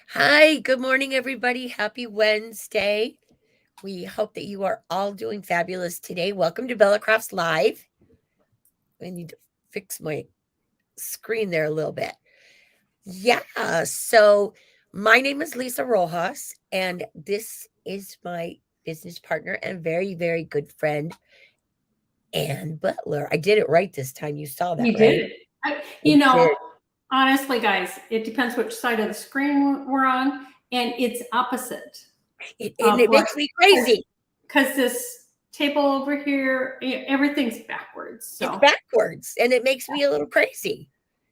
Hi, good morning, everybody. Happy Wednesday. We hope that you are all doing fabulous today. Welcome to Bella Crafts Live. I need to fix my screen there a little bit. Yeah, so my name is Lisa Rojas, and this is my business partner and very, very good friend, Ann Butler. I did it right this time. You saw that, You right? did. I, I you know, did. honestly, guys, it depends which side of the screen we're on, and it's opposite And of it what makes me crazy. because this table over here, everything's backwards. It's So backwards, and it makes me a little crazy.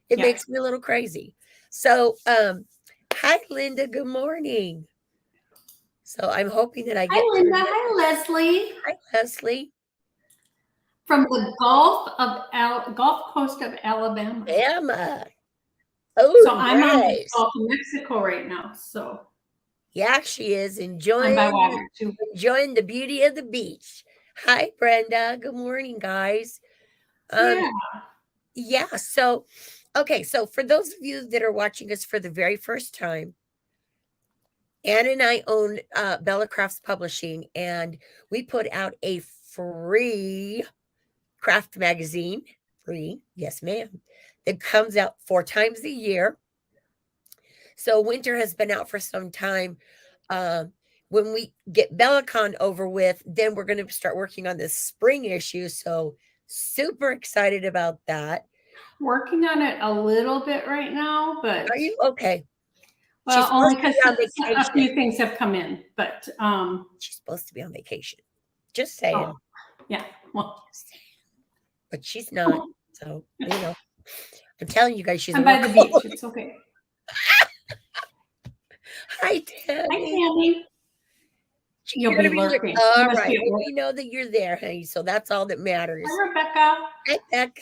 It yeah. makes me a little crazy. So, hi, Linda. Good morning. So I'm hoping that I Hi, get Linda. through this. Hi, Leslie. Hi, Leslie. From the Gulf Coast of Alabama. Emma. Oh, So I'm on the nice. Gulf of Mexico right now. So Yeah, she is I'm by enjoying water too. enjoying the beauty of the beach. Hi, Brenda. Good morning, guys. Um, Yeah. yeah, so okay, so for those of you that are watching us for the very first time, Ann and I own Bella Crafts Publishing, and we put out a free craft magazine. Free, yes, ma'am. That comes out 4 times a year. So winter has been out for some time. Um, when we get BellaCon over with, then we're going to start working on this spring issue. So super excited about that. Working on it a little bit right now, but Are you okay? She's well, only supposed to because be on a vacation. few things have come in, but She's supposed to be on vacation. Just oh saying. yeah, well, Just saying. But she's not. So, I'm telling you guys, she's a I'm by the workaholic. beach. It's okay. Hi, Hi, Tammy. Tammy. She's You'll gonna be be lurking. You all must be right. at Well, work. we know that you're there, honey. So that's all that Hi, matters. Rebecca. Hi, Becca.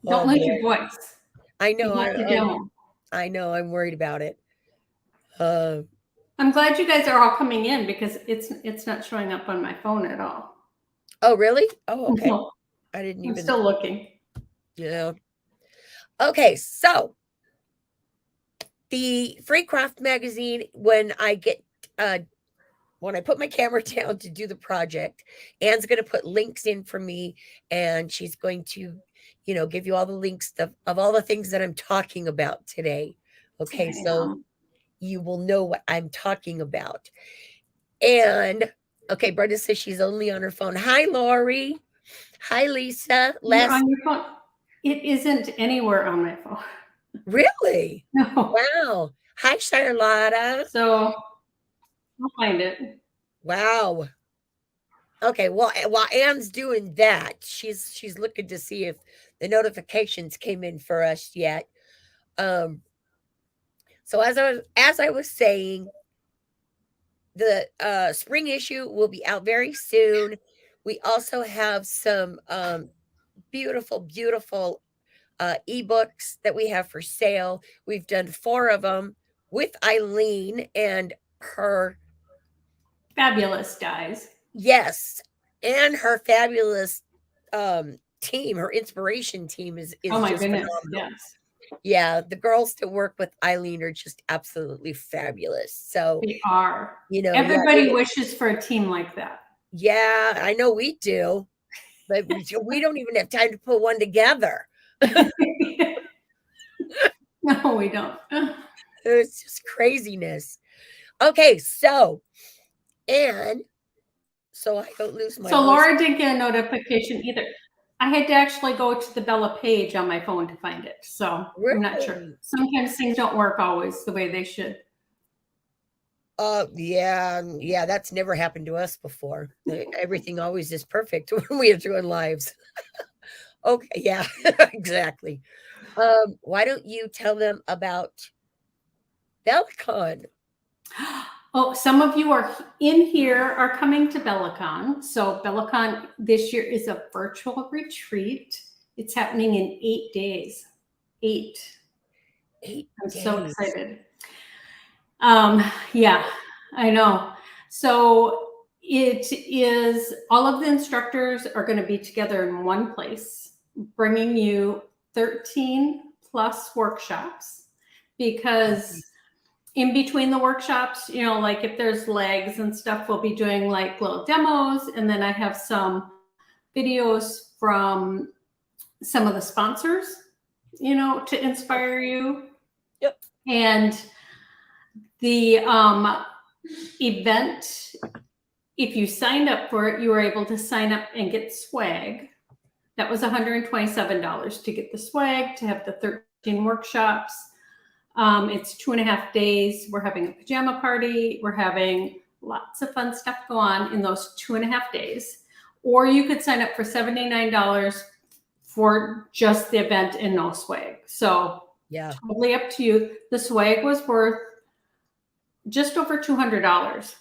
Don't Oh lose boy. your voice. I You know. have to demo. I know. I'm worried about it. Uh, I'm glad you guys are all coming in because it's not showing up on my phone at all. oh, really? Oh, okay. No, I didn't I'm even, still looking. yeah. Okay. So the Free Craft magazine, uh, when I put my camera down to do the project, Anne's going to put links in for me, and she's going to, give you all the links of all the things that I'm talking about today. Okay, I so you will know what I'm talking about. And okay, Brenda says she's only on her phone. Hi, Lori. Hi, Lisa. You're Les. on your phone. It isn't anywhere on my phone. Really? No. Wow. Hi, Charlotta. So I'll find it. Wow. Okay, well, while Anne's doing that, she's looking to see if the notifications came in for us yet. Um, so as I was saying, the spring issue will be out very soon. We also have some beautiful, beautiful ebooks that we have for sale. We've done 4 of them with Eileen and her, Fabulous, guys. yes, and her fabulous team. Her inspiration team is Oh is my just goodness, phenomenal. yes. Yeah, the girls that work with Eileen are just absolutely fabulous. So, They are. yeah, Everybody wishes for a team like that. yeah, I know we do, but we don't even have time to put one together. No, we don't. It's just craziness. Okay, so and so I don't lose my So voice. Laura didn't get a notification either. I had to actually go to the Bella page on my phone to find it. So I'm not sure. Really? Sometimes things don't work always the way they should. Yeah, that's never happened to us before. Everything always is perfect when we are doing lives. Okay, yeah, exactly. Why don't you tell them about BellaCon? Oh, some of you are in here are coming to BellaCon. So BellaCon this year is a virtual retreat. It's happening in 8 days. 8. 8 I'm days. so excited. Yeah, I know. So it is all of the instructors are going to be together in one place, bringing you 13 plus workshops. because in between the workshops, you know, like if there's legs and stuff, we'll be doing like little demos. And then I have some videos from some of the sponsors, you know, to inspire you. Yep. And the event, if you signed up for it, you were able to sign up and get swag. That was $127 to get the swag, to have the 13 workshops. It's 2.5 days. We're having a pajama party. We're having lots of fun stuff go on in those 2.5 days. Or you could sign up for $79 for just the event and no swag. So Yeah. totally up to you. The swag was worth just over $200.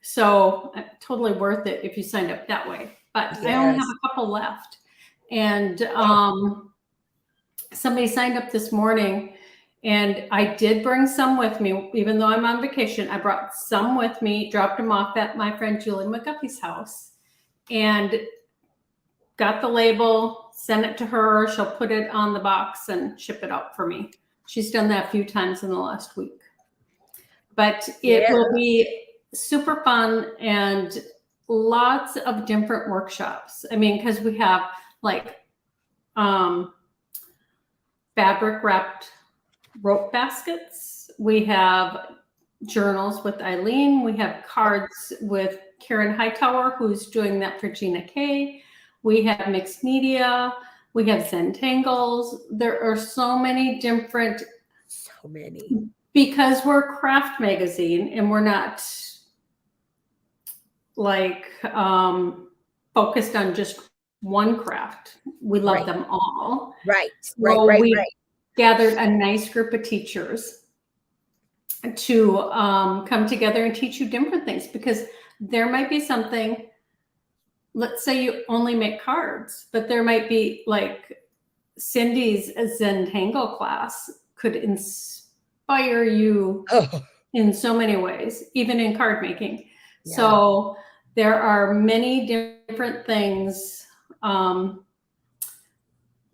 So totally worth it if you signed up that way. But I only have a couple left. And somebody signed up this morning, and I did bring some with me. Even though I'm on vacation, I brought some with me, dropped them off at my friend Julie McGuffey's house, and got the label, sent it to her. She'll put it on the box and ship it out for me. She's done that a few times in the last week. But it will be super fun and lots of different workshops. I mean, because we have like fabric wrapped rope baskets. We have journals with Eileen. We have cards with Karen Hightower, who's doing that for Gina K. We have mixed media. We have Zentangles. There are so many different. So many. Because we're a craft magazine and we're not like focused on just one craft. We love them all. Right. So we gathered a nice group of teachers to come together and teach you different things, because there might be something, let's say you only make cards, but there might be like Cindy's Zentangle class could inspire you in so many ways, even in card making. Yeah. So there are many different things,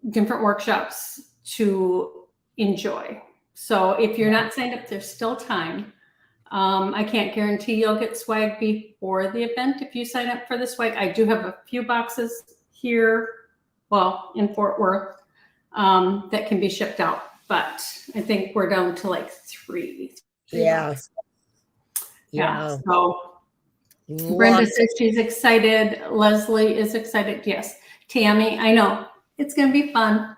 different workshops to enjoy. So if you're not signed up, there's still time. I can't guarantee you'll get swag before the event if you sign up for the swag. I do have a few boxes here, well, in Fort Worth, that can be shipped out, but I think we're down to like three boxes. Yeah. So Brenda says she's excited. Leslie is excited. Yes. Tammy, I know it's going to be fun.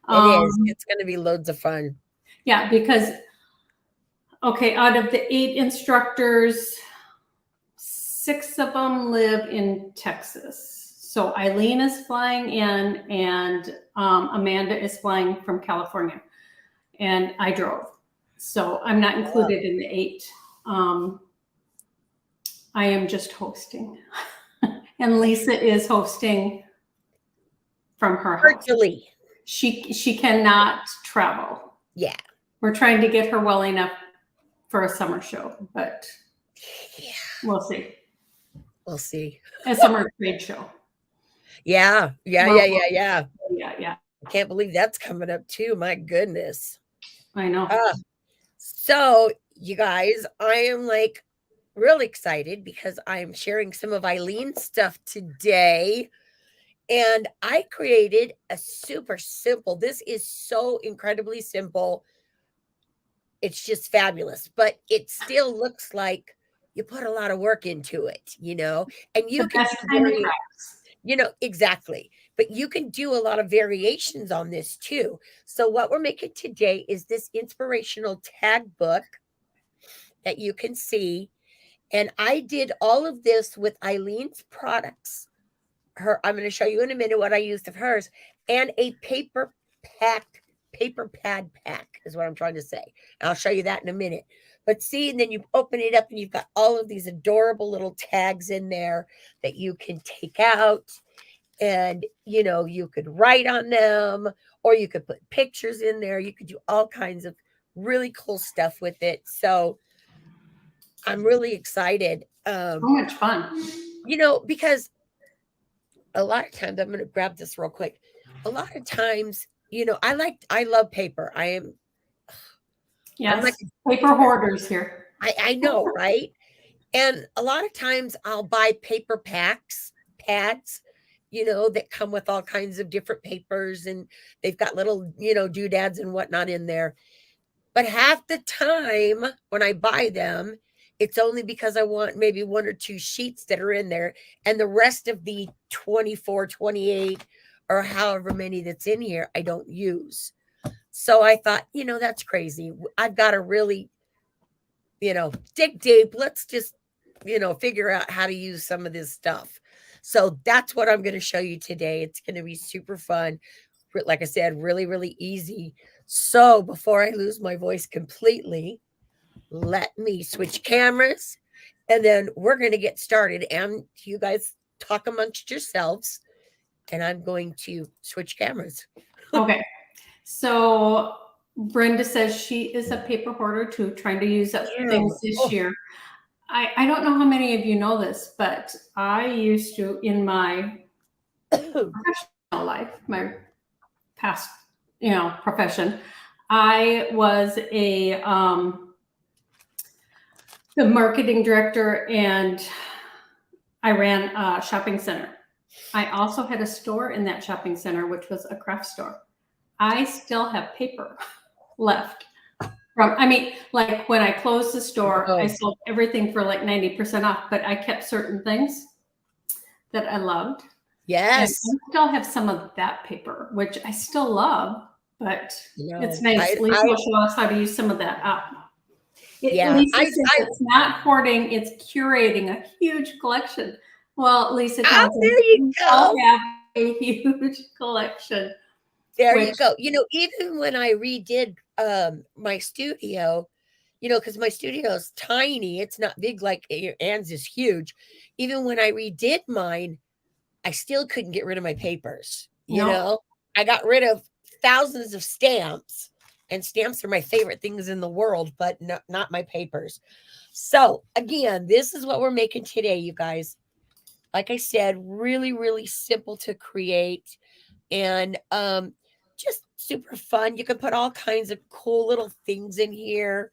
It is. It's going to be loads of fun. Yeah, because okay, out of the 8 instructors, 6 of them live in Texas. So Eileen is flying in, and Amanda is flying from California, and I drove. So I'm not included in the 8. I am just hosting. And Lisa is hosting from her house. Virtually. She cannot travel. Yeah. We're trying to get her well enough for a summer show, but we'll see. We'll see. A summer trade show. Yeah. Yeah. I can't believe that's coming up too. My goodness. I know. So you guys, I am like really excited because I'm sharing some of Eileen's stuff today. And I created a super simple, this is so incredibly simple. It's just fabulous, but it still looks like you put a lot of work into it, you know, and you can do exactly. But you can do a lot of variations on this too. So what we're making today is this inspirational tag book that you can see. And I did all of this with Eileen's products. I'm going to show you in a minute what I used of hers, and a paper pad pack is what I'm trying to say. And I'll show you that in a minute. But see, and then you open it up and you've got all of these adorable little tags in there that you can take out, and you know, you could write on them, or you could put pictures in there. You could do all kinds of really cool stuff with it. So I'm really excited. So much fun. You know, because a lot of times, I'm going to grab this real quick. A lot of times, you know, I love paper. I'm like, Yes. Paper hoarders here. I know, right? And a lot of times I'll buy paper pads, that come with all kinds of different papers and they've got little, doodads and whatnot in there. But half the time when I buy them, it's only because I want maybe one or two sheets that are in there, and the rest of the 24, 28, or however many that's in here, I don't use. So I thought, that's crazy. I've got to really, dig deep. Let's just, figure out how to use some of this stuff. So that's what I'm going to show you today. It's going to be super fun. Like I said, really, really easy. So before I lose my voice completely, let me switch cameras and then we're going to get started. And you guys talk amongst yourselves and I'm going to switch cameras. Okay. So Brenda says she is a paper hoarder too, trying to use up things this year. I don't know how many of you know this, but I used to, in my professional life, my past, profession, I was the marketing director and I ran a shopping center. I also had a store in that shopping center, which was a craft store. I still have paper left like when I closed the store, I sold everything for like 90% off, but I kept certain things that I loved. Yes. And I still have some of that paper, which I still love, but it's nice. Lisa will show us how to use some of that up. Lisa says it's not hoarding, it's curating a huge collection. Well, Lisa tells us there you go. have a huge collection. There you go. Even when I redid my studio, because my studio is tiny, it's not big like Anne's is huge. Even when I redid mine, I still couldn't get rid of my papers. I got rid of thousands of stamps, and stamps are my favorite things in the world, but not my papers. So again, this is what we're making today, you guys. Like I said, really, really simple to create and just super fun. You can put all kinds of cool little things in here.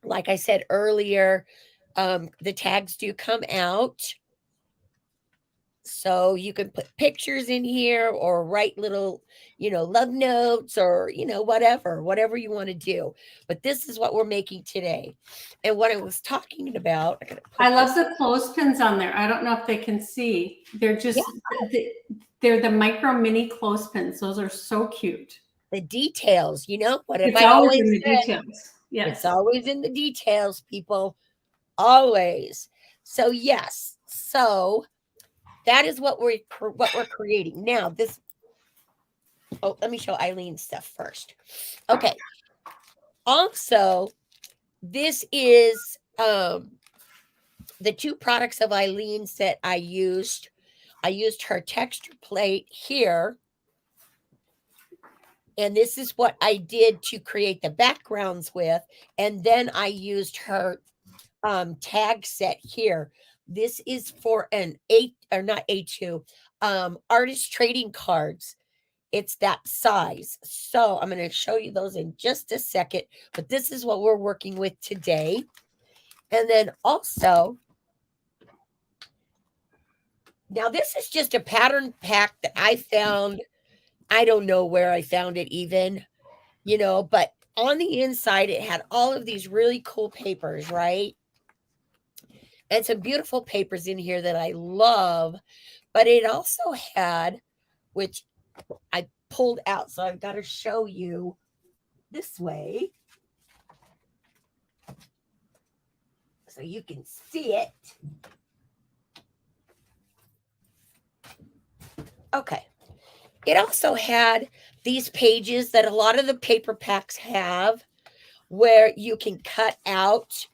Like I said earlier, the tags do come out. So you can put pictures in here or write little, love notes or, whatever you want to do. But this is what we're making today. And what I was talking about. I love the clothespins on there. I don't know if they can see. They're just, they're the micro mini clothespins. Those are so cute. The details, what have it's I always in the said? Details. Yes. It's always in the details, people. Always. So yes. So that is what we're creating. Now this, let me show Eileen's stuff first. Okay. Also, this is the two products of Eileen's that I used. I used her texture plate here. And this is what I did to create the backgrounds with. And then I used her tag set here. This is for an A2 artist trading cards. It's that size. So I'm going to show you those in just a second. But this is what we're working with today. And then also, now this is just a pattern pack that I found. I don't know where I found it even, but on the inside, it had all of these really cool papers, right? And some beautiful papers in here that I love, but it also had, which I pulled out, so I've got to show you this way so you can see it. Okay. It also had these pages that a lot of the paper packs have where you can cut out,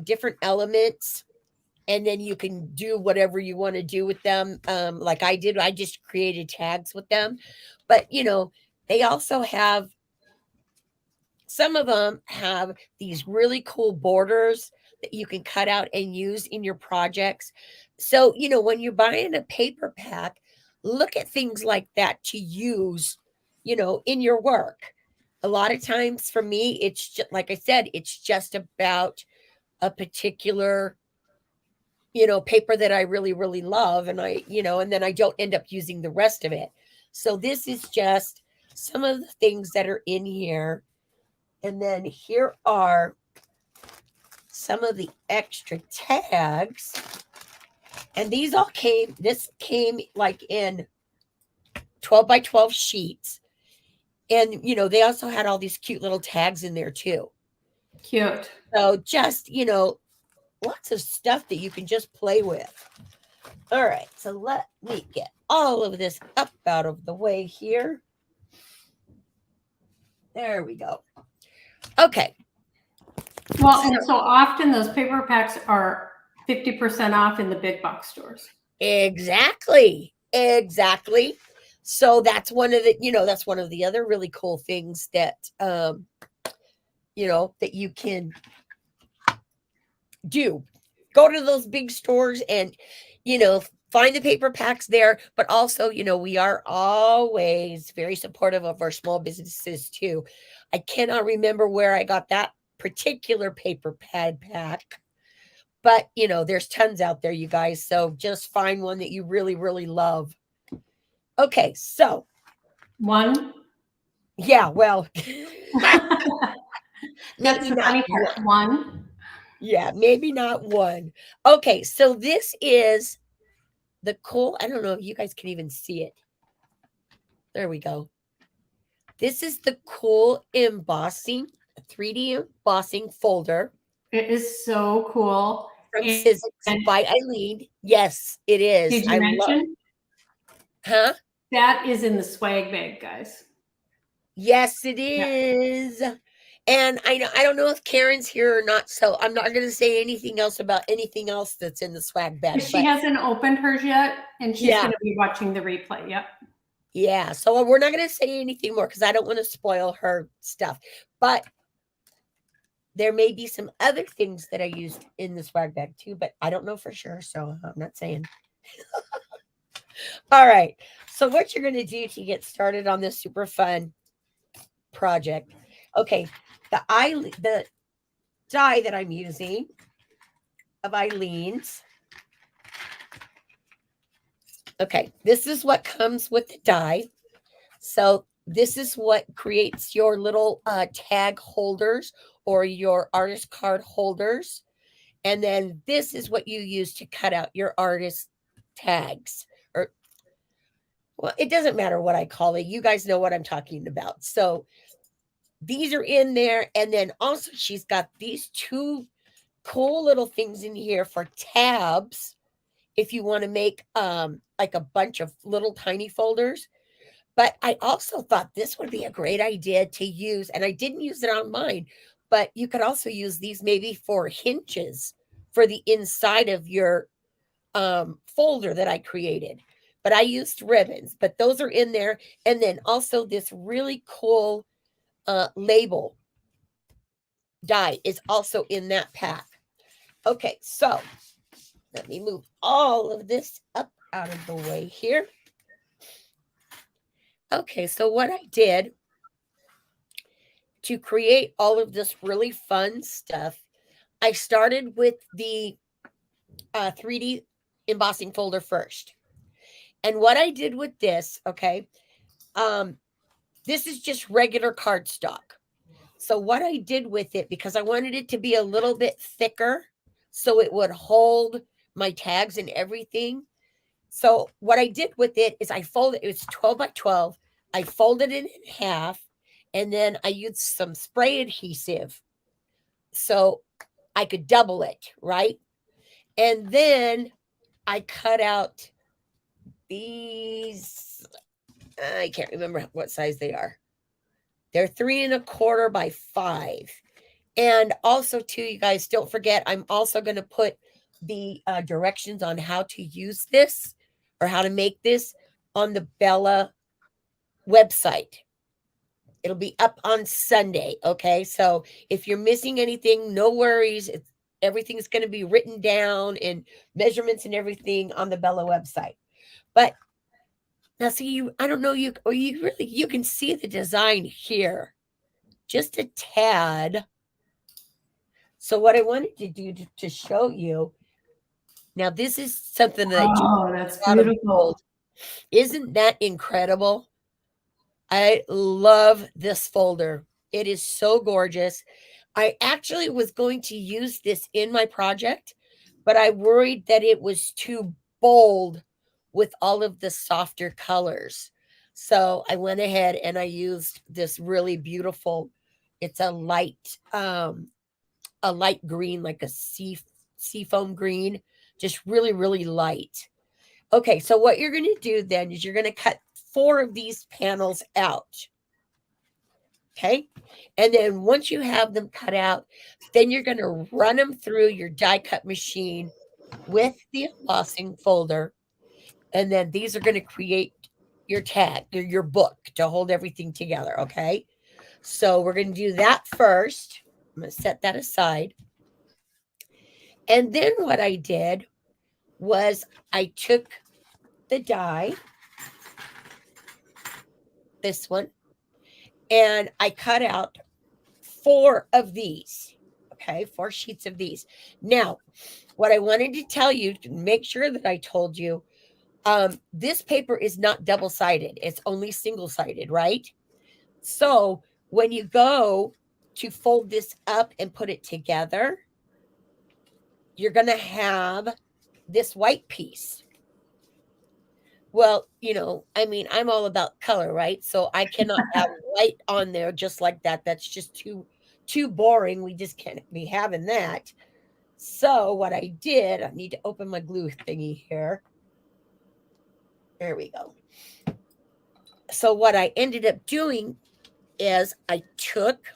different elements, and then you can do whatever you want to do with them. Like I did, I just created tags with them. But, they also have, some of them have these really cool borders that you can cut out and use in your projects. So, when you're buying a paper pack, look at things like that to use, in your work. A lot of times for me, it's just, like I said, it's just about a particular, paper that I really, really love. And and then I don't end up using the rest of it. So this is just some of the things that are in here. And then here are some of the extra tags. And this came like in 12 by 12 sheets. And, they also had all these cute little tags in there too. Cute. So just, lots of stuff that you can just play with. All right, so let me get all of this up out of the way here. There we go. Okay. Well, and so often those paper packs are 50% off in the big box stores. Exactly. So that's one of the other really cool things that that you can do. Go to those big stores and find the paper packs there, but also, we are always very supportive of our small businesses too. I cannot remember where I got that particular paper pad pack, but there's tons out there, you guys. So just find one that you really, really love. Okay, so one. Yeah, well, That's the funny part. One. Yeah, maybe not one. Okay, so this is the cool. I don't know if you guys can even see it. There we go. This is the cool embossing, 3D embossing folder. It is so cool. From Sizzix by Eileen. Yes, it is. Did you mention? Huh? That is in the swag bag, guys. Yes, it is. Yeah. And I don't know if Karen's here or not, so I'm not going to say anything else about anything else that's in the swag bag. She hasn't opened hers yet, and she's going to be watching the replay. Yep. Yeah, so we're not going to say anything more because I don't want to spoil her stuff. But there may be some other things that I used in the swag bag too, but I don't know for sure, so I'm not saying. All right, so what you're going to do to get started on this super fun project. Okay, the die that I'm using of Eileen's. Okay, this is what comes with the die. So this is what creates your little tag holders or your artist card holders. And then this is what you use to cut out your artist tags. Well, it doesn't matter what I call it. You guys know what I'm talking about. So these are in there. And then also she's got these two cool little things in here for tabs. If you want to make like a bunch of little tiny folders. But I also thought this would be a great idea to use. And I didn't use it on mine, but you could also use these maybe for hinges for the inside of your folder that I created. But I used ribbons, but those are in there. And then also this really cool label die is also in that pack. Okay, so let me move all of this up out of the way here. Okay, so what I did to create all of this really fun stuff, I started with the 3D embossing folder first. And what I did with this, okay, this is just regular cardstock. So what I did with it, because I wanted it to be a little bit thicker so it would hold my tags and everything. So what I did with it is I folded, it was 12 by 12. I folded it in half and then I used some spray adhesive so I could double it, right? And then I cut out these, I can't remember what size they are. They're 3 1/4 by 5. And also too, you guys don't forget, I'm also going to put the directions on how to use this or how to make this on the Bella website. It'll be up on Sunday. Okay. So if you're missing anything, no worries. Everything's going to be written down and measurements and everything on the Bella website. But now see, I don't know, you can see the design here. just a tad. So what I wanted to do to show you, now this is something that I do Oh, that's out of beautiful. gold. Isn't that incredible? I love this folder. It is so gorgeous. I actually was going to use this in my project, but I worried that it was too bold with all of the softer colors. So I went ahead and I used this really beautiful, it's a light green, like a seafoam green, just really, really light. Okay, so what you're going to do then is you're going to cut 4 of these panels out. Okay, and then once you have them cut out, then you're going to run them through your die cut machine with the embossing folder. And then these are going to create your tag, your book to hold everything together. Okay, so we're going to do that first. I'm going to set that aside. And then what I did was I took the die, this one, and I cut out 4 of these. Okay, 4 sheets of these. Now, what I wanted to tell you to make sure that I told you, this paper is not double-sided. It's only single-sided, right? So when you go to fold this up and put it together, you're going to have this white piece. Well, I mean, I'm all about color, right? So I cannot have white on there just like that. That's just too boring. We just can't be having that. So what I did, I need to open my glue thingy here. There we go. So what I ended up doing is I took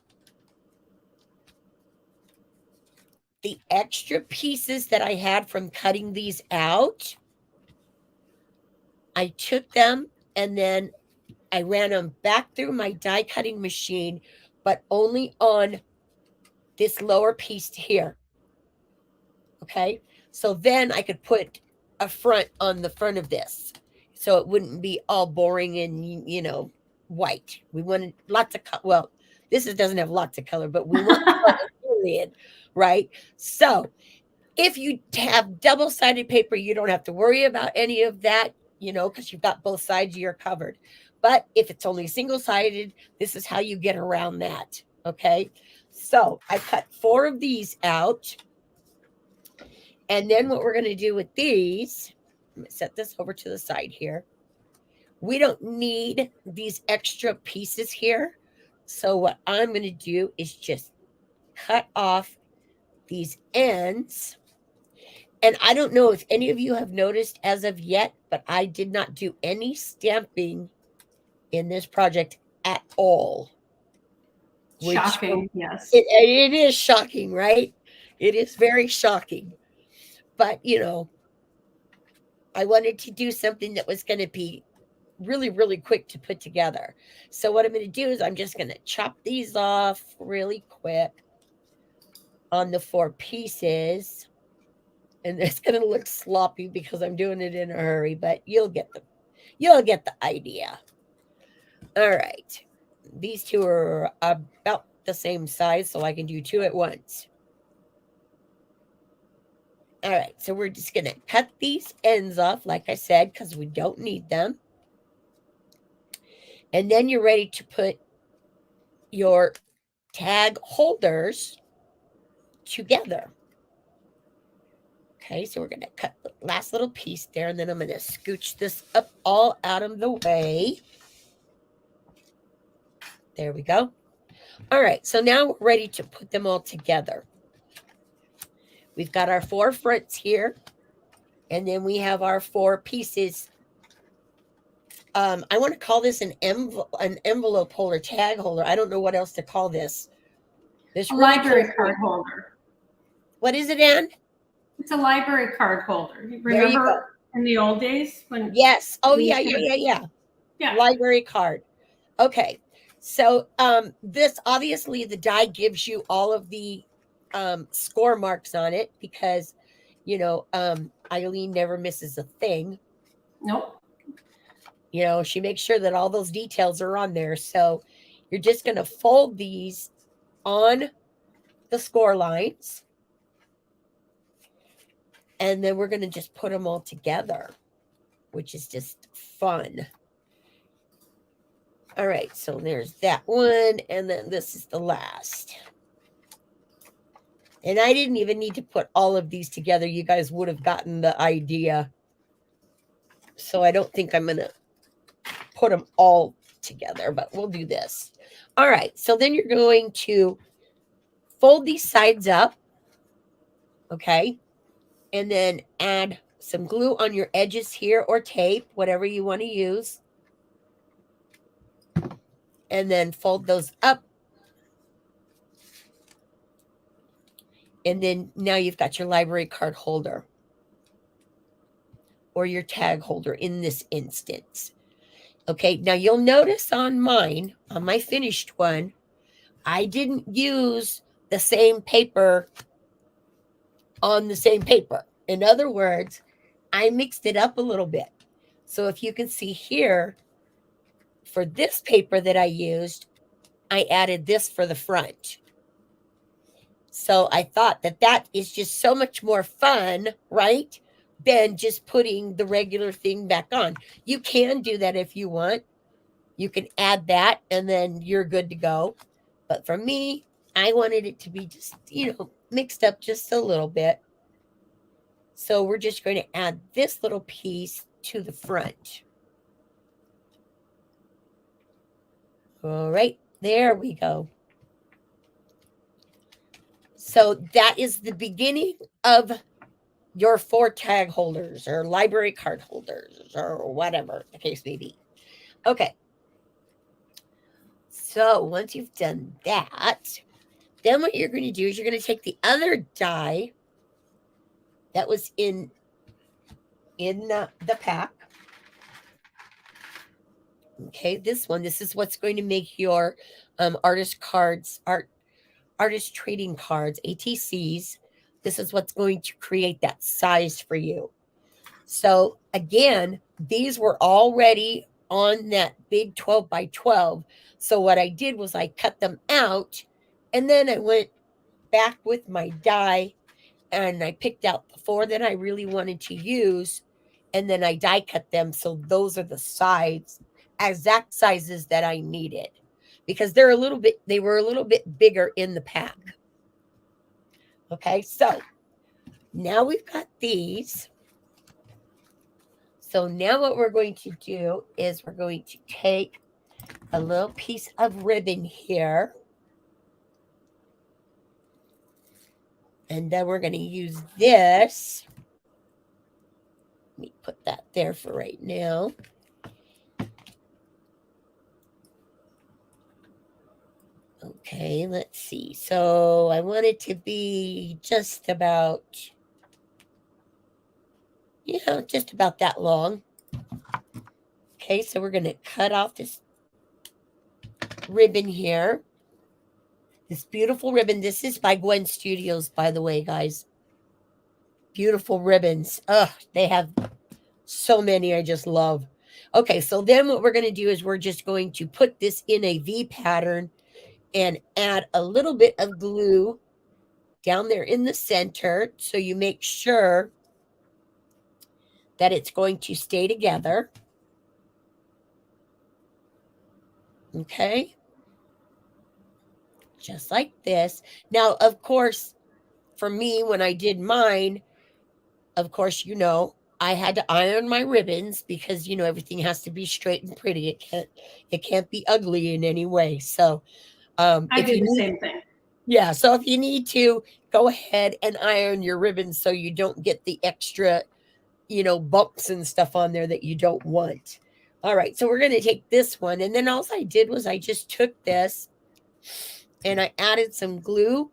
the extra pieces that I had from cutting these out. I took them and then I ran them back through my die cutting machine, but only on this lower piece here. Okay. So then I could put a front on the front of this. So it wouldn't be all boring and, white. We wanted lots of color. Well, this doesn't have lots of color, but we want color, period. Right. So if you have double-sided paper, you don't have to worry about any of that, because you've got both sides, you're covered. But if it's only single-sided, this is how you get around that. Okay. So I cut 4 of these out. And then what we're going to do with these, I'm going to set this over to the side here. We don't need these extra pieces here. So what I'm going to do is just cut off these ends. And I don't know if any of you have noticed as of yet, but I did not do any stamping in this project at all. Shocking, yes. It is shocking, right? It is very shocking. But, I wanted to do something that was going to be really, really quick to put together. So what I'm going to do is I'm just going to chop these off really quick on the 4 pieces. And it's going to look sloppy because I'm doing it in a hurry, but you'll get the idea. All right. These 2 are about the same size, so I can do 2 at once. All right, so we're just going to cut these ends off, like I said, because we don't need them. And then you're ready to put your tag holders together. Okay, so we're going to cut the last little piece there, and then I'm going to scooch this up all out of the way. There we go. All right, so now we're ready to put them all together. We've got our 4 fronts here, and then we have our 4 pieces. I want to call this an envelope holder, tag holder. I don't know what else to call this. This A really library card holder. What is it, Ann? It's a library card holder. Remember There you go. in the old days when? Yes. Oh, yeah. Library card. Okay. So this, obviously, the die gives you all of the score marks on it because, Eileen never misses a thing. Nope. She makes sure that all those details are on there. So you're just going to fold these on the score lines. And then we're going to just put them all together, which is just fun. All right, so there's that one, and then this is the last. And I didn't even need to put all of these together. You guys would have gotten the idea. So I don't think I'm going to put them all together, but we'll do this. All right, so then you're going to fold these sides up, okay? And then add some glue on your edges here or tape, whatever you want to use. And then fold those up. And then now you've got your library card holder or your tag holder in this instance. Okay, now you'll notice on mine, on my finished one, I didn't use the same paper on the same paper. In other words, I mixed it up a little bit. So if you can see here, for this paper that I used, I added this for the front. So I thought that that is just so much more fun, right? Than just putting the regular thing back on. You can do that if you want. You can add that and then you're good to go. But for me, I wanted it to be just, mixed up just a little bit. So we're just going to add this little piece to the front. All right, there we go. So that is the beginning of your 4 tag holders or library card holders or whatever the case may be. Okay. So once you've done that, then what you're going to do is you're going to take the other die that was in the pack. Okay, this is what's going to make your artist trading cards, ATCs. This is what's going to create that size for you. So again, these were already on that big 12 by 12. So what I did was I cut them out and then I went back with my die and I picked out the 4 that I really wanted to use. And then I die cut them. So those are the exact sizes that I needed because they were a little bit bigger in the pack. Okay, so now we've got these. So now what we're going to do is we're going to take a little piece of ribbon here. And then we're going to use this. Let me put that there for right now. Okay, let's see. So I want it to be just about, just about that long. Okay, so we're going to cut off this ribbon here. This beautiful ribbon. This is by Gwen Studios, by the way, guys. Beautiful ribbons. They have so many I just love. Okay, so then what we're going to do is we're just going to put this in a V pattern and add a little bit of glue down there in the center so you make sure that it's going to stay together. Okay. Just like this. Now, of course, for me, when I did mine, of course, I had to iron my ribbons because, everything has to be straight and pretty. It can't be ugly in any way. So, I did the same thing. Yeah. So if you need to, go ahead and iron your ribbons so you don't get the extra, bumps and stuff on there that you don't want. All right. So we're going to take this one. And then all I did was I just took this and I added some glue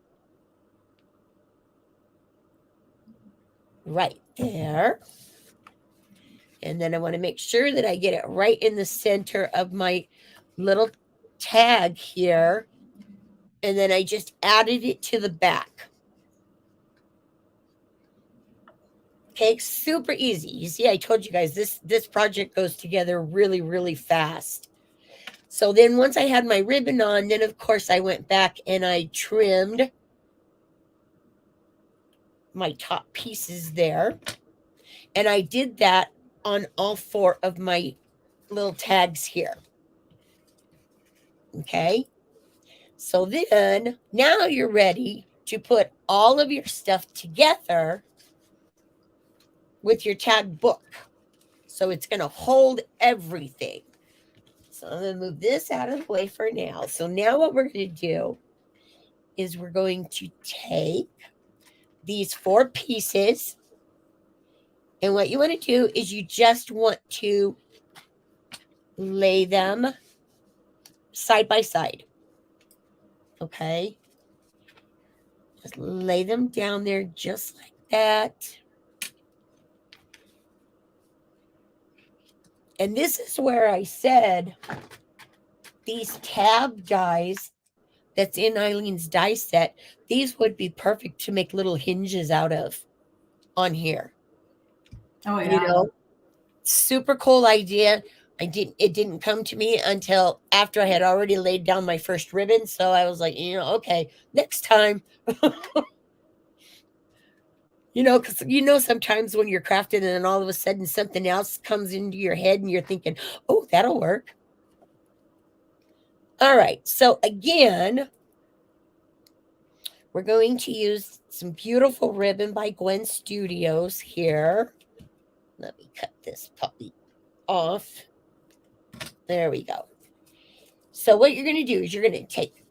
right there. And then I want to make sure that I get it right in the center of my little tag here. And then I just added it to the back. Okay, super easy. You see, I told you guys this project goes together really, really fast. So then once I had my ribbon on, then of course I went back and I trimmed my top pieces there. And I did that on all 4 of my little tags here. Okay. So then now you're ready to put all of your stuff together with your tag book. So it's going to hold everything. So I'm going to move this out of the way for now. So now what we're going to do is we're going to take these 4 pieces. And what you want to do is you just want to lay them side by side. Okay. Just lay them down there just like that. And this is where I said these tab dies that's in Eileen's die set, these would be perfect to make little hinges out of on here. Oh yeah. You know, super cool idea. It didn't come to me until after I had already laid down my first ribbon. So I was like, okay, next time. Because sometimes when you're crafting and then all of a sudden something else comes into your head and you're thinking, oh, that'll work. All right. So again, we're going to use some beautiful ribbon by Gwen Studios here. Let me cut this puppy off. There we go. So what you're going to do is you're going to take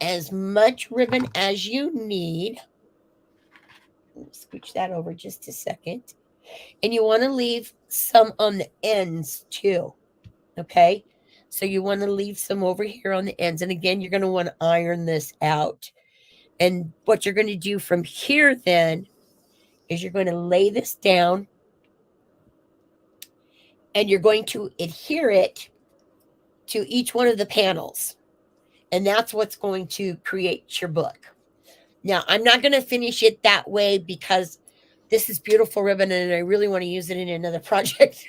as much ribbon as you need. Scooch that over just a second. And you want to leave some on the ends too. Okay. So you want to leave some over here on the ends. And again, you're going to want to iron this out. And what you're going to do from here then is you're going to lay this down and you're going to adhere it to each one of the panels. And that's what's going to create your book. Now, I'm not going to finish it that way because this is beautiful ribbon and I really want to use it in another project.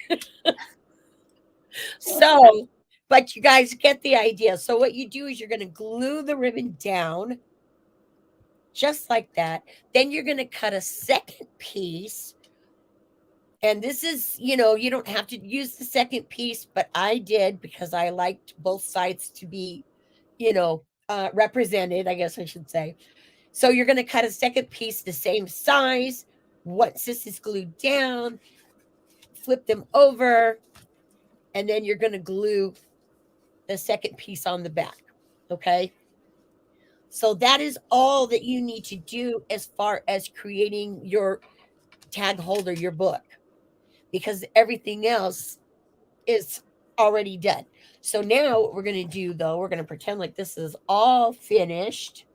But you guys get the idea. So what you do is you're going to glue the ribbon down just like that. Then you're going to cut a second piece. And this is, you don't have to use the second piece, but I did because I liked both sides to be, represented, I guess I should say. So you're going to cut a second piece the same size. Once this is glued down, flip them over, and then you're going to glue the second piece on the back. Okay. So that is all that you need to do as far as creating your tag holder, your book, because everything else is already done. So now what we're going to do, though, we're going to pretend like this is all finished.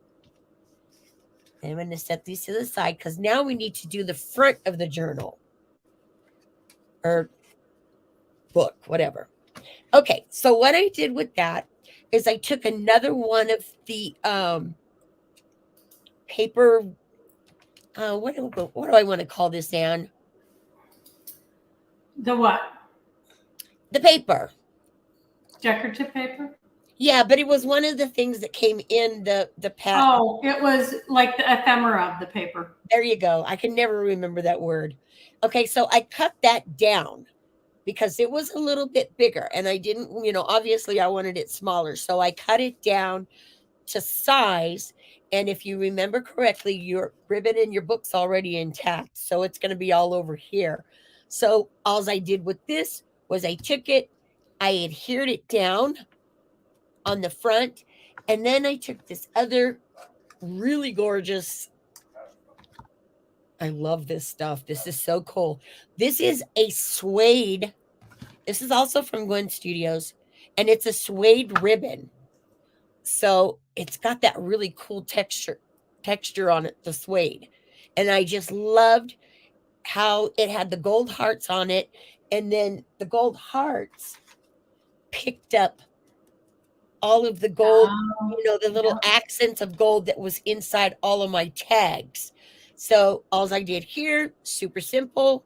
And I'm going to set these to the side because now we need to do the front of the journal or book, whatever. Okay, so what I did with that is I took another one of the paper. What do I want to call this, Anne? The what? The paper. Decorative paper? Yeah, but it was one of the things that came in the pack. Oh, it was like the ephemera of the paper. There you go. I can never remember that word. Okay, so I cut that down because it was a little bit bigger and I didn't, obviously I wanted it smaller. So I cut it down to size. And if you remember correctly, your ribbon in your book's already intact. So it's going to be all over here. So all I did with this was I took it, I adhered it down on the front, and then I took this other really gorgeous, I love this stuff. This is so cool. This is a suede. This is also from Gwen Studios, and it's a suede ribbon. So it's got that really cool texture on it, the suede. And I just loved how it had the gold hearts on it. And then the gold hearts picked up all of the gold, the little accents of gold that was inside all of my tags. So all I did here, super simple,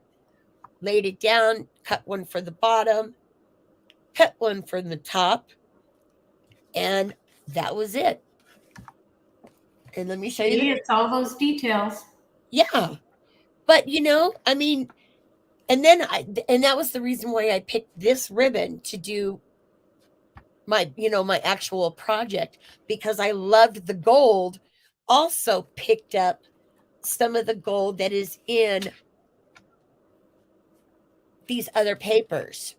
laid it down, cut one for the bottom, cut one from the top, And that was it. And let me show you. See, it's all those details. Yeah. But I mean, and then and that was the reason why I picked this ribbon to do my actual project, because I loved the gold. Also picked up some of the gold that is in these other papers.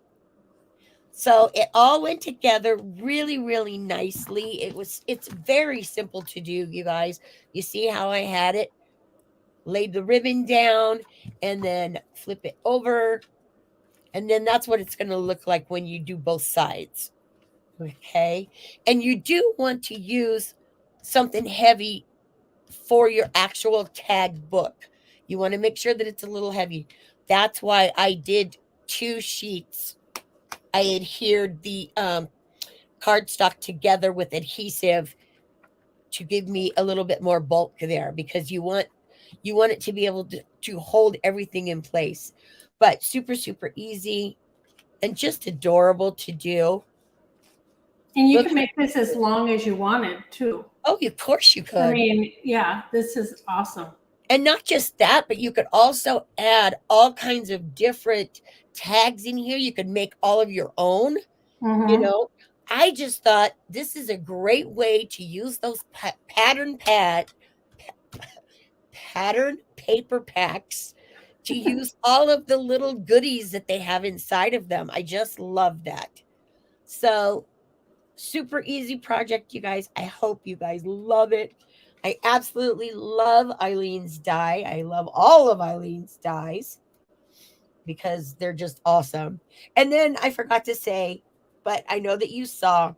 So it all went together really, really nicely. It's very simple to do, you guys. You see how I had it? Laid the ribbon down and then flip it over. And then that's what it's going to look like when you do both sides. Okay. And you do want to use something heavy for your actual tag book. You want to make sure that it's a little heavy. That's why I did 2 sheets. I adhered the cardstock together with adhesive to give me a little bit more bulk there, because you want it to be able to hold everything in place. But super, super easy and just adorable to do. And you Look, can make this as long as you wanted too. oh, of course you could. I mean, yeah, this is awesome. And not just that, but you could also add all kinds of different tags in here. You could make all of your own. Mhm. I just thought this is a great way to use those pattern paper packs to use all of the little goodies that they have inside of them. I just love that. So super easy project, you guys. I hope you guys love it. I absolutely love Eileen's die. I love all of Eileen's dies because they're just awesome. And then I forgot to say, but I know that you saw,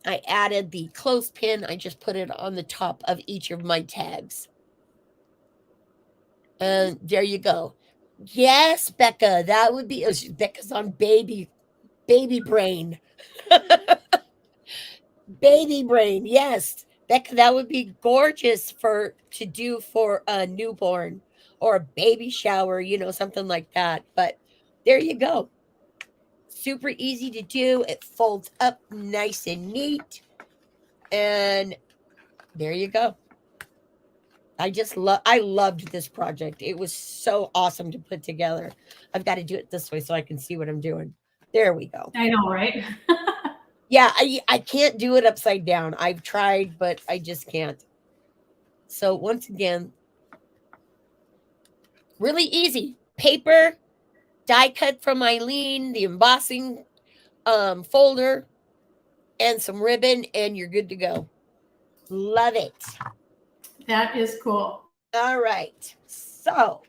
I added the clothespin. I just put it on the top of each of my tags. And there you go. Yes, Becca, that would be, Becca's on baby brain. Baby brain, yes. That would be gorgeous to do for a newborn or a baby shower, something like that. But there you go. Super easy to do. It folds up nice and neat. And there you go. I loved this project. It was so awesome to put together. I've got to do it this way so I can see what I'm doing. There we go. I know, right? Yeah, I can't do it upside down. I've tried, but I just can't. So once again, really easy. Paper, die cut from Eileen, the embossing folder, and some ribbon, and you're good to go. Love it. That is cool. All right. So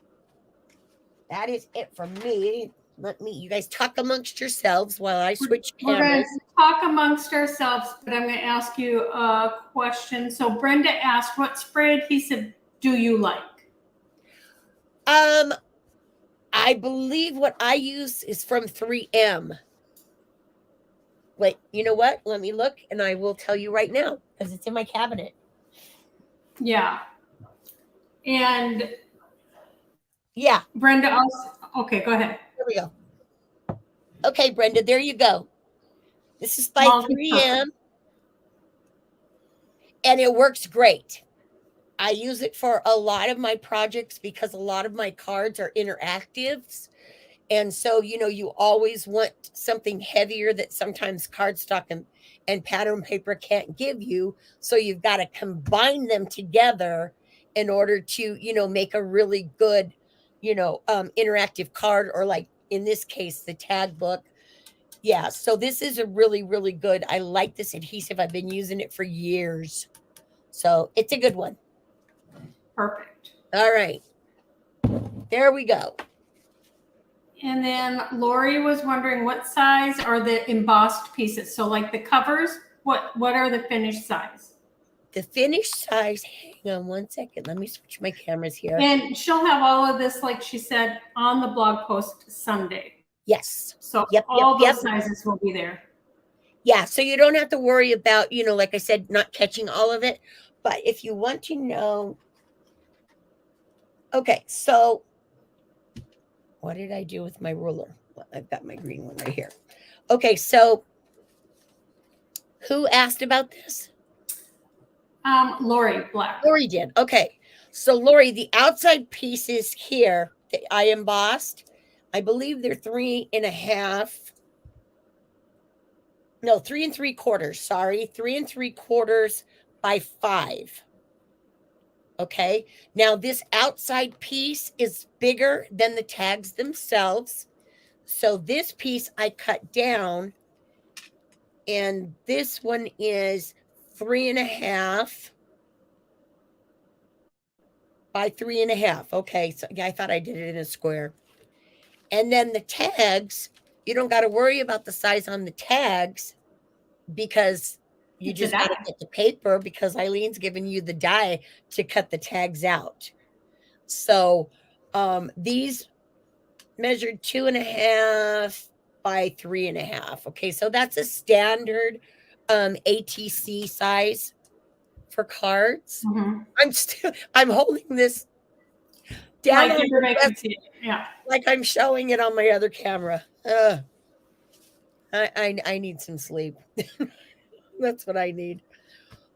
that is it from me. You guys talk amongst yourselves while I switch We're going cameras. to talk amongst ourselves, but I'm going to ask you a question. So Brenda asked, what spray adhesive do you like? I believe what I use is from 3M. Wait, you know what? Let me look and I will tell you right now because it's in my cabinet. Yeah. And yeah, Brenda also, okay, go ahead. There we go. Okay, Brenda, there you go. This is by 3M and it works great. I use it for a lot of my projects because a lot of my cards are interactives. And so, you always want something heavier that sometimes cardstock and pattern paper can't give you. So you've got to combine them together in order to, make a really good, interactive card, or like in this case, the tag book. Yeah. So this is a really, really good. I like this adhesive. I've been using it for years. So it's a good one. Perfect. All right. There we go. And then Lori was wondering, what size are the embossed pieces? So like the covers, what are the finished size? The finished size, hang on one second. Let me switch my cameras here. And she'll have all of this, like she said, on the blog post Sunday. Yes. So all those sizes will be there. Yeah. So you don't have to worry about, like I said, not catching all of it. But if you want to know. Okay. So what did I do with my ruler? Well, I've got my green one right here. Okay. So Who asked about this? Lori Black. Lori did. Okay. So Lori, the outside pieces here that I embossed, I believe they're 3.5. No, 3 3/4. Sorry, 3 3/4 by 5. Okay. Now this outside piece is bigger than the tags themselves. So this piece I cut down, and this one is 3.5 by 3.5. Okay. So yeah, I thought I did it in a square. And then the tags, you don't got to worry about the size on the tags because you It's a just got to die. get the paper because Eileen's giving you the die to cut the tags out. So these measured 2.5 by 3.5. Okay, so that's a standard ATC size for cards. Mhm. I'm holding this down Like on the everybody can desk see it. Yeah. like I'm showing it on my other camera. I need some sleep. That's what I need.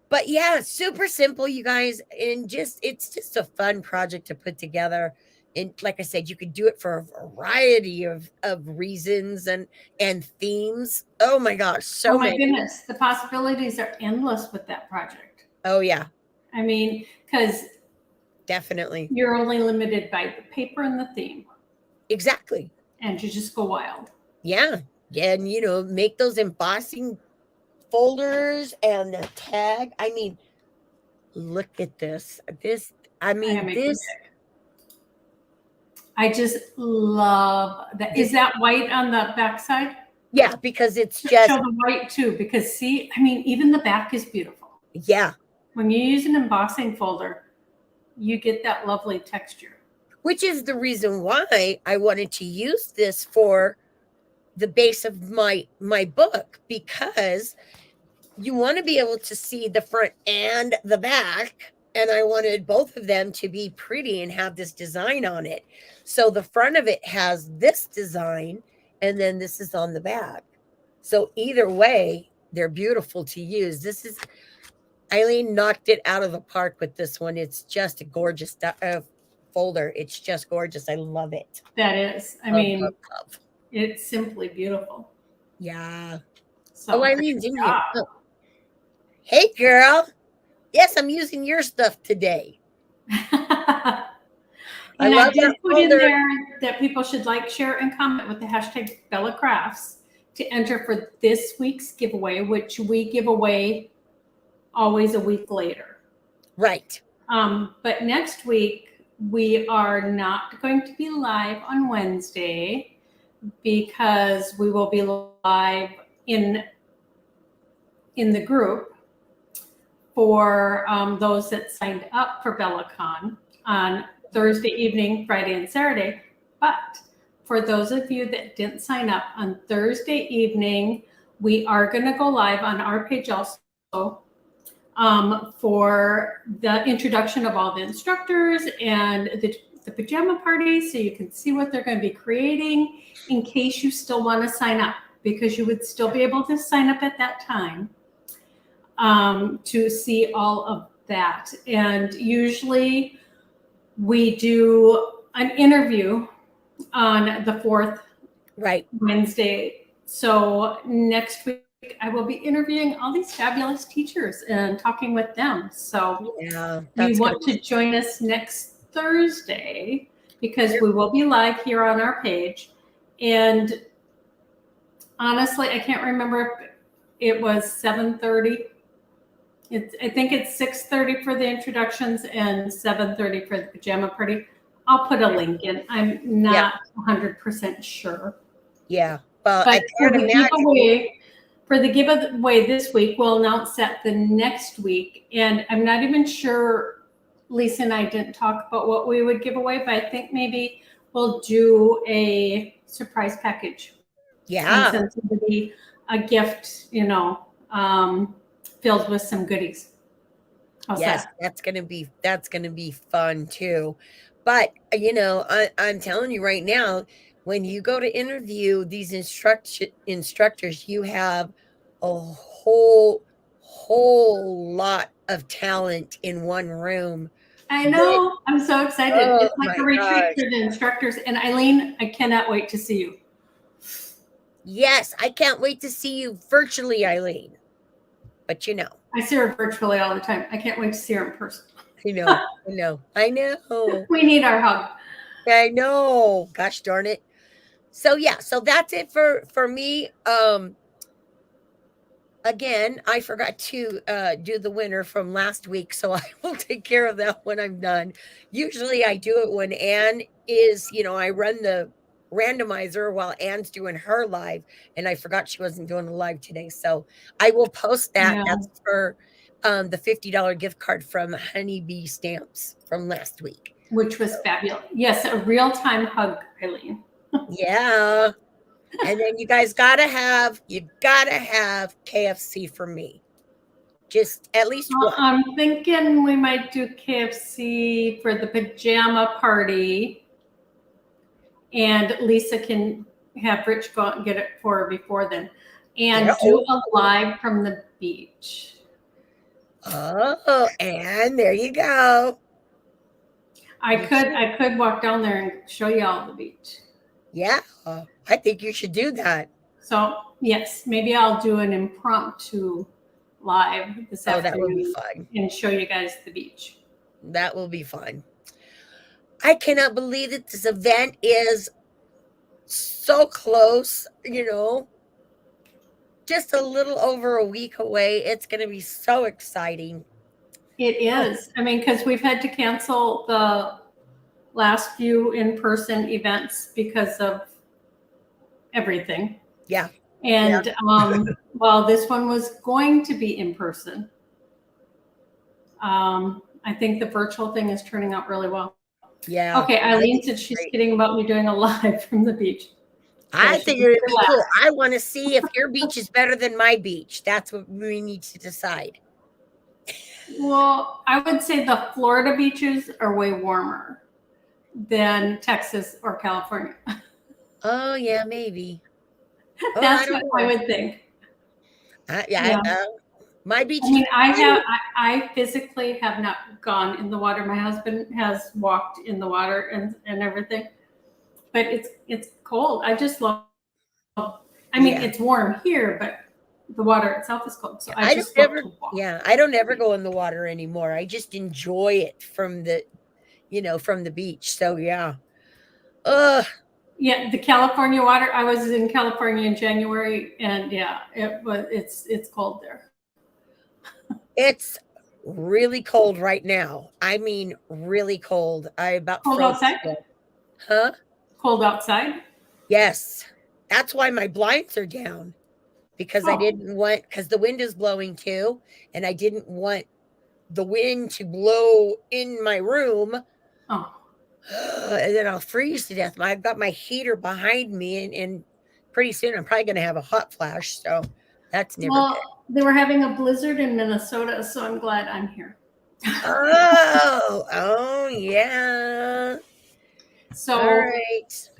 But yeah, super simple, you guys, and it's just a fun project to put together. And like I said, you could do it for a variety of reasons and themes. Oh my gosh, Oh so my many. goodness, the possibilities are endless with that project. Oh yeah, I mean, because definitely. you're only limited by the paper and the theme, Exactly. and you just go wild. Yeah. Yeah, and make those embossing folders and the tag. I mean, look at this. I I gotta mean, make them this big. I just love that. Is this that white on the backside? yeah, because it's Show just the white too, because see, I mean, even the back is beautiful. yeah. When you use an embossing folder, you get that lovely texture. Which is the reason why I wanted to use this for the base of my book, because you want to be able to see the front and the back, and I wanted both of them to be pretty and have this design on it. So the front of it has this design, and then this is on the back. So either way, they're beautiful to use. This is Eileen knocked it out of the park with this one. It's just a gorgeous folder. It's just gorgeous. I love it. That is, I Love, mean, love, love. it's simply beautiful. Yeah. So Oh, great Eileen's in here. job. Oh. Hey, girl. Yes, I'm using your stuff today. And I love did that put in folder. there that people should like, share, and comment with the hashtag Bella Crafts to enter for this week's giveaway, which we give away always a week later. Right. But next week, we are not going to be live on Wednesday because we will be live in the group for those that signed up for BellaCon on Thursday evening, Friday, and Saturday. But for those of you that didn't sign up on Thursday evening, we are going to go live on our page also for the introduction of all the instructors and the pajama party, so you can see what they're going to be creating in case you still want to sign up, because you would still be able to sign up at that time to see all of that. And usually we do an interview on the fourth Right. Wednesday. So next week I will be interviewing all these fabulous teachers and talking with them. So Yeah. you want to join us next Thursday, because we will be live here on our page. And honestly, I can't remember if it was 7:30. I think it's 6:30 for the introductions and 7:30 for the pajama party. I'll put a link in. I'm not 100% sure. Yeah. Well, But I can't imagine. for the giveaway this week, we'll announce that the next week. And I'm not even sure, Lisa and I didn't talk about what we would give away, but I think maybe we'll do a surprise package. Yeah. And send somebody a gift, filled with some goodies. How's Yes, that? that's gonna be fun too. But I'm telling you right now, when you go to interview these instructors, you have a whole lot of talent in one room. I That, know. I'm so excited. oh It's like my a retreat gosh. for the instructors. And Eileen, I cannot wait to see you. Yes, I can't wait to see you virtually, Eileen. But I see her virtually all the time. I can't wait to see her in person. I know, I know, I know, We need our hug. I know. Gosh darn it. So yeah, so that's it for me. Again, I forgot to do the winner from last week, so I will take care of that when I'm done. Usually I do it when Anne is, I run the randomizer while Anne's doing her live, and I forgot she wasn't doing a live today. So I will post that. Yeah, That's for the $50 gift card from Honeybee Stamps from last week. which was fabulous. Yes, a real-time hug, Eileen. Yeah. And then you gotta have KFC for me. Just at least one. I'm thinking we might do KFC for the pajama party, and Lisa can have Rich go out and get it for her before then, and Yeah. do a live from the beach. Oh, and there you go. I could walk down there and show you all the beach. Yeah, I think you should do that. So yes, maybe I'll do an impromptu live this Oh, that will be afternoon fun. and show you guys the beach. That will be fun. I cannot believe that this event is so close, just a little over a week away. It's going to be so exciting. It is. I mean, because we've had to cancel the last few in-person events because of everything. Yeah. And while this one was going to be in person, I think the virtual thing is turning out really well. Yeah. Okay, Eileen said she's kidding about me doing a live from the beach. I think it'd be cool. I want to see if your beach is better than my beach. That's what we need to decide. Well, I would say the Florida beaches are way warmer than Texas or California. Oh, yeah, maybe. Oh, That's what I would think. My beach. I mean, I physically have not gone in the water. My husband has walked in the water and everything, but it's cold. I just love. I mean, it's warm here, but the water itself is cold. So I just love to walk. Yeah, I don't ever go in the water anymore. I just enjoy it from the beach. So yeah. Yeah, the California water. I was in California in January, and yeah, it's cold there. It's really cold right now. I mean, really cold. I about cold outside. Huh? Cold outside. Yes, that's why my blinds are down, because I didn't want, because the wind is blowing too, and I didn't want the wind to blow in my room. Oh. And then I'll freeze to death. I've got my heater behind me, and pretty soon I'm probably going to have a hot flash. So that's never good. They were having a blizzard in Minnesota, so I'm glad I'm here. Oh yeah. So all right.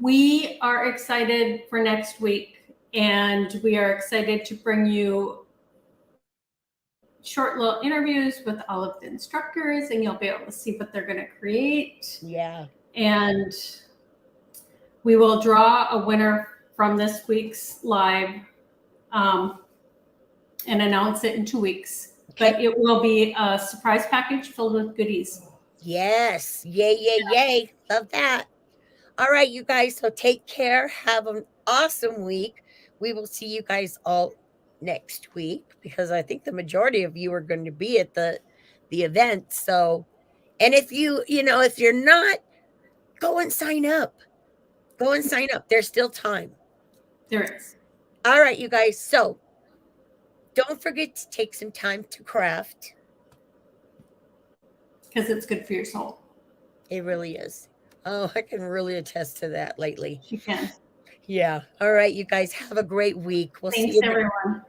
We are excited for next week, and we are excited to bring you short little interviews with all of the instructors, and you'll be able to see what they're going to create. Yeah. And we will draw a winner from this week's live and announce it in 2 weeks. Okay. But it will be a surprise package filled with goodies. Yes. Yay. Love that. All right, you guys. So take care. Have an awesome week. We will see you guys all next week, because I think the majority of you are going to be at the event. So, and if if you're not, go and sign up. There's still time. There is. All right, you guys. So don't forget to take some time to craft, because it's good for your soul. It really is. Oh, I can really attest to that lately. You can. Yeah. All right, you guys, have a great week. Thanks, everyone.